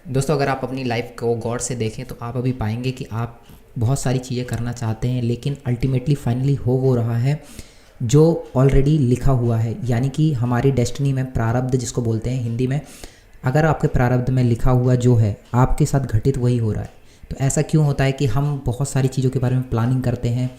दोस्तों, अगर आप अपनी लाइफ को गौर से देखें तो आप अभी पाएंगे कि आप बहुत सारी चीज़ें करना चाहते हैं, लेकिन अल्टीमेटली फाइनली हो वो रहा है जो ऑलरेडी लिखा हुआ है। यानी कि हमारी डेस्टिनी में प्रारब्ध जिसको बोलते हैं हिंदी में, अगर आपके प्रारब्ध में लिखा हुआ जो है आपके साथ घटित वही हो रहा है। तो ऐसा क्यों होता है कि हम बहुत सारी चीज़ों के बारे में प्लानिंग करते हैं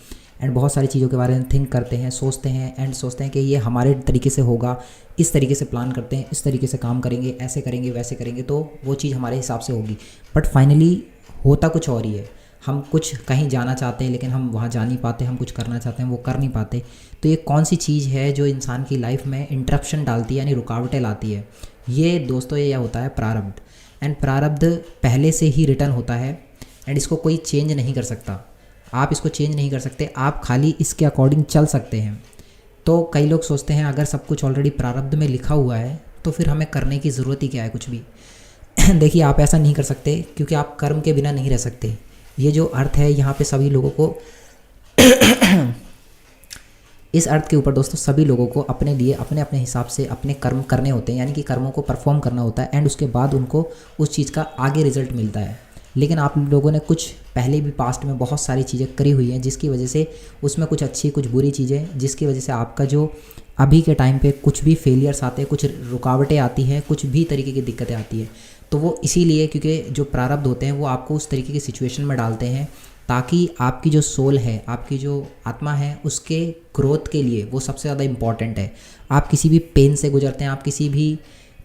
एंड बहुत सारी चीज़ों के बारे में थिंक करते हैं, सोचते हैं एंड सोचते हैं कि ये हमारे तरीके से होगा, इस तरीके से प्लान करते हैं, इस तरीके से काम करेंगे, ऐसे करेंगे वैसे करेंगे तो वो चीज़ हमारे हिसाब से होगी। बट फाइनली होता कुछ और ही है। हम कुछ कहीं जाना चाहते हैं लेकिन हम वहाँ जा नहीं पाते, हम कुछ करना चाहते हैं वो कर नहीं पाते। तो ये कौन सी चीज़ है जो इंसान की लाइफ में इंटरप्शन डालती है, यानी रुकावटें लाती है? ये दोस्तों ये होता है प्रारब्ध। एंड प्रारब्ध पहले से ही रिटर्न होता है एंड इसको कोई चेंज नहीं कर सकता। आप इसको चेंज नहीं कर सकते, आप खाली इसके अकॉर्डिंग चल सकते हैं। तो कई लोग सोचते हैं अगर सब कुछ ऑलरेडी प्रारब्ध में लिखा हुआ है तो फिर हमें करने की ज़रूरत ही क्या है कुछ भी। देखिए, आप ऐसा नहीं कर सकते क्योंकि आप कर्म के बिना नहीं रह सकते। ये जो अर्थ है यहाँ पे सभी लोगों को इस अर्थ के ऊपर दोस्तों सभी लोगों को अपने लिए अपने अपने हिसाब से अपने कर्म करने होते हैं, यानी कि कर्मों को परफॉर्म करना होता है एंड उसके बाद उनको उस चीज़ का आगे रिजल्ट मिलता है। लेकिन आप लोगों ने कुछ पहले भी पास्ट में बहुत सारी चीज़ें करी हुई हैं जिसकी वजह से उसमें कुछ अच्छी कुछ बुरी चीज़ें, जिसकी वजह से आपका जो अभी के टाइम पे कुछ भी फेलियर्स आते हैं, कुछ रुकावटें आती हैं, कुछ भी तरीके की दिक्कतें आती हैं, तो वो इसीलिए क्योंकि जो प्रारब्ध होते हैं वो आपको उस तरीके की सिचुएशन में डालते हैं ताकि आपकी जो सोल है, आपकी जो आत्मा है, उसके ग्रोथ के लिए वो सबसे ज़्यादा इम्पॉर्टेंट है। आप किसी भी पेन से गुजरते हैं, आप किसी भी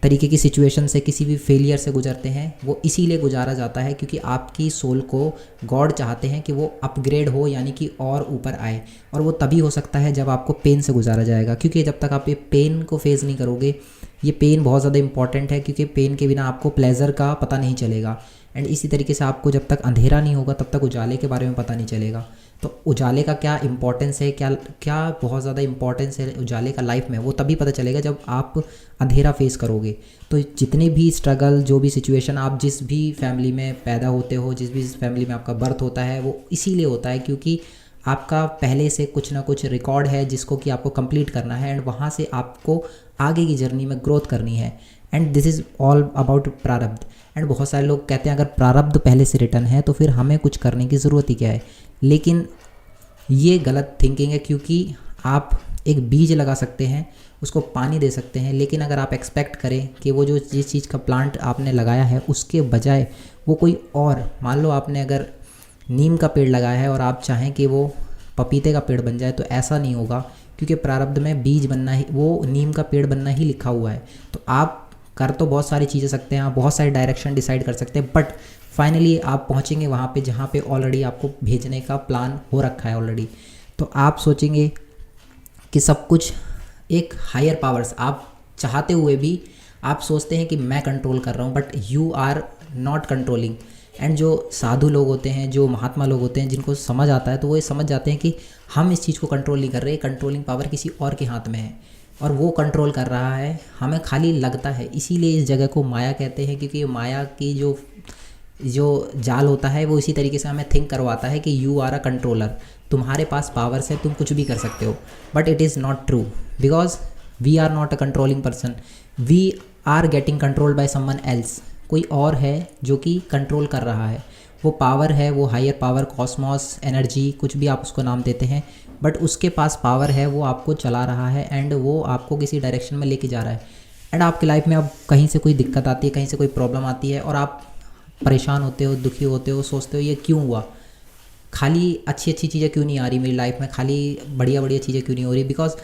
तरीके की सिचुएशन से, किसी भी फेलियर से गुजरते हैं, वो इसीलिए गुजारा जाता है क्योंकि आपकी सोल को गॉड चाहते हैं कि वो अपग्रेड हो, यानी कि और ऊपर आए। और वो तभी हो सकता है जब आपको पेन से गुजारा जाएगा, क्योंकि जब तक आप ये पेन को फेस नहीं करोगे, ये पेन बहुत ज़्यादा इंपॉर्टेंट है क्योंकि पेन के बिना आपको प्लेजर का पता नहीं चलेगा। एंड इसी तरीके से आपको जब तक अंधेरा नहीं होगा तब तक उजाले के बारे में पता नहीं चलेगा। तो उजाले का क्या इंपॉर्टेंस है, क्या क्या बहुत ज़्यादा इंपॉर्टेंस है उजाले का लाइफ में, वो तभी पता चलेगा जब आप अंधेरा फेस करोगे। तो जितने भी स्ट्रगल, जो भी सिचुएशन, आप जिस भी फैमिली में पैदा होते हो, जिस भी फैमिली में आपका बर्थ होता है, वो इसीलिए होता है क्योंकि आपका पहले से कुछ ना कुछ रिकॉर्ड है जिसको कि आपको कंप्लीट करना है एंड वहाँ से आपको आगे की जर्नी में ग्रोथ करनी है। And this is all about प्रारब्ध। एंड बहुत सारे लोग कहते हैं अगर प्रारब्ध पहले से रिटर्न है तो फिर हमें कुछ करने की ज़रूरत ही क्या है। लेकिन ये गलत थिंकिंग है क्योंकि आप एक बीज लगा सकते हैं, उसको पानी दे सकते हैं, लेकिन अगर आप एक्सपेक्ट करें कि वो जो जिस चीज़ का प्लांट आपने लगाया है उसके बजाय वो कोई और, मान लो आपने अगर नीम का पेड़ लगाया है और आप चाहें कि वो पपीते का पेड़ बन जाए, तो ऐसा नहीं होगा क्योंकि प्रारब्ध में बीज बनना ही, वो नीम का पेड़ बनना ही लिखा हुआ है। तो आप कर तो बहुत सारी चीज़ें सकते हैं, आप बहुत सारी डायरेक्शन डिसाइड कर सकते हैं, बट फाइनली आप पहुंचेंगे वहाँ पे जहाँ पे ऑलरेडी आपको भेजने का प्लान हो रखा है ऑलरेडी। तो आप सोचेंगे कि सब कुछ एक हायर पावर्स, आप चाहते हुए भी आप सोचते हैं कि मैं कंट्रोल कर रहा हूँ, but you are not controlling. And जो साधु लोग होते हैं, जो महात्मा लोग होते हैं, जिनको समझ आता है तो वो ये समझ जाते हैं कि हम इस चीज़ को कंट्रोल नहीं कर रहे, कंट्रोलिंग पावर किसी और के हाथ में है और वो कंट्रोल कर रहा है, हमें खाली लगता है। इसीलिए इस जगह को माया कहते हैं क्योंकि माया की जो जाल होता है वो इसी तरीके से हमें थिंक करवाता है कि यू आर अ कंट्रोलर, तुम्हारे पास पावर्स है, तुम कुछ भी कर सकते हो। But it is not true because we are not a controlling person, we are getting controlled by someone else. कोई और है जो कि कंट्रोल कर रहा है, वो पावर है, वो हायर पावर, कॉस्मॉस, एनर्जी, कुछ भी आप उसको नाम देते हैं, बट उसके पास पावर है, वो आपको चला रहा है एंड वो आपको किसी डायरेक्शन में लेके जा रहा है। एंड आपकी लाइफ में अब कहीं से कोई दिक्कत आती है, कहीं से कोई प्रॉब्लम आती है और आप परेशान होते हो, दुखी होते हो, सोचते हो ये क्यों हुआ, खाली अच्छी अच्छी चीज़ें क्यों नहीं आ रही मेरी लाइफ में, खाली बढ़िया बढ़िया चीज़ें क्यों नहीं हो रही। बिकॉज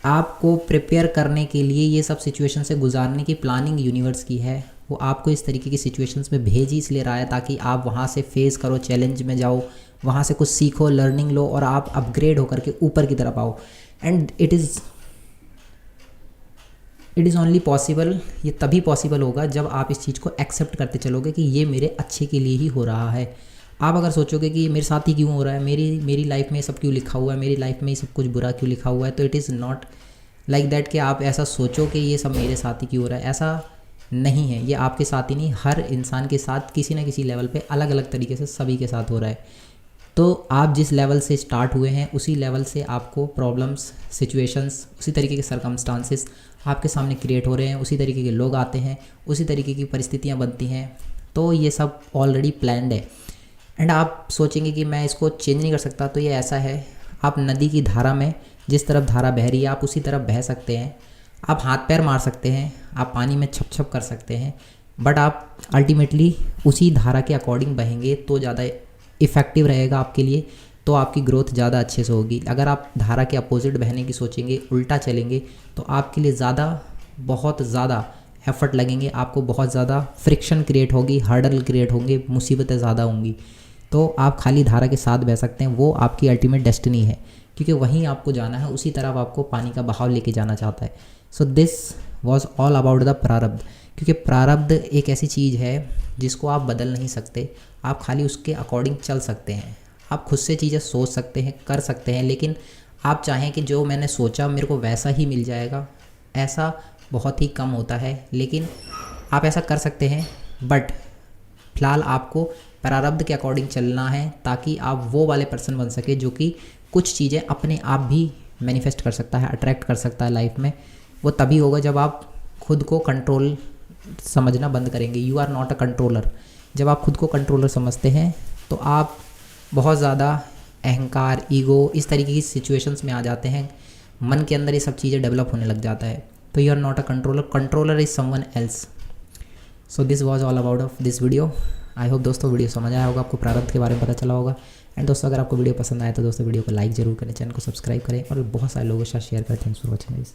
आपको प्रिपेयर करने के लिए ये सब सिचुएशन से गुजारने की प्लानिंग यूनिवर्स की है। वो आपको इस तरीके की सिचुएशंस में भेज ही इसलिए रहा है ताकि आप वहाँ से फेस करो, चैलेंज में जाओ, वहाँ से कुछ सीखो, लर्निंग लो और आप अपग्रेड होकर के ऊपर की तरफ आओ। And it is only possible, ये तभी पॉसिबल होगा जब आप इस चीज़ को एक्सेप्ट करते चलोगे कि ये मेरे अच्छे के लिए ही हो रहा है। आप अगर सोचोगे कि ये मेरे साथ ही क्यों हो रहा है, मेरी लाइफ में सब क्यों लिखा हुआ है, मेरी लाइफ में ये सब कुछ बुरा क्यों लिखा हुआ है, तो it is not like that कि आप ऐसा सोचो कि ये सब मेरे साथ ही क्यों हो रहा है। ऐसा नहीं है, ये आपके साथ ही नहीं, हर इंसान के साथ किसी न किसी लेवल पे अलग अलग तरीके से सभी के साथ हो रहा है। तो आप जिस लेवल से स्टार्ट हुए हैं उसी लेवल से आपको प्रॉब्लम्स, सिचुएशंस, उसी तरीके के सर्कमस्टांसेस आपके सामने क्रिएट हो रहे हैं, उसी तरीके के लोग आते हैं, उसी तरीके की परिस्थितियाँ बनती हैं। तो ये सब ऑलरेडी प्लान्ड है। एंड आप सोचेंगे कि मैं इसको चेंज नहीं कर सकता, तो ये ऐसा है, आप नदी की धारा में जिस तरफ धारा बह रही है आप उसी तरफ बह सकते हैं। आप हाथ पैर मार सकते हैं, आप पानी में छप छप कर सकते हैं, बट आप अल्टीमेटली उसी धारा के अकॉर्डिंग बहेंगे तो ज़्यादा इफ़ेक्टिव रहेगा आपके लिए, तो आपकी ग्रोथ ज़्यादा अच्छे से होगी। अगर आप धारा के अपोजिट बहने की सोचेंगे, उल्टा चलेंगे, तो आपके लिए बहुत ज़्यादा एफर्ट लगेंगे, आपको बहुत ज़्यादा फ्रिक्शन क्रिएट होगी, हर्डल क्रिएट होंगे, मुसीबतें ज़्यादा होंगी। तो आप खाली धारा के साथ बह सकते हैं, वो आपकी अल्टीमेट डेस्टिनी है, क्योंकि वहीं आपको जाना है, उसी तरफ आपको पानी का बहाव लेके जाना चाहता है। सो this was all about the प्रारब्ध, क्योंकि प्रारब्ध एक ऐसी चीज़ है जिसको आप बदल नहीं सकते, आप खाली उसके अकॉर्डिंग चल सकते हैं। आप खुद से चीज़ें सोच सकते हैं, कर सकते हैं, लेकिन आप चाहें कि जो मैंने सोचा मेरे को वैसा ही मिल जाएगा, ऐसा बहुत ही कम होता है। लेकिन आप ऐसा कर सकते हैं, बट फ़िलहाल आपको प्रारब्ध के अकॉर्डिंग चलना है, ताकि आप वो वाले पर्सन बन सके जो कि कुछ चीज़ें अपने आप भी मैनिफेस्ट कर सकता है, अट्रैक्ट कर सकता है लाइफ में। वो तभी होगा जब आप खुद को कंट्रोल समझना बंद करेंगे। You are not a controller. जब आप खुद को कंट्रोलर समझते हैं तो आप बहुत ज़्यादा अहंकार, ईगो, इस तरीके की सिचुएशंस में आ जाते हैं, मन के अंदर ये सब चीज़ें डेवलप होने लग जाता है। तो you are not a controller, controller is someone else. So this was all about of this video. I hope दोस्तों वीडियो समझ आया होगा, आपको प्रारब्ध के बारे में पता चला होगा। एंड दोस्तों अगर आपको वीडियो पसंद आए तो दोस्तों वीडियो को लाइक ज़रूर करें, चैनल को सब्सक्राइब करें और बहुत सारे लोगों के साथ शेयर करें। Thanks for watching guys.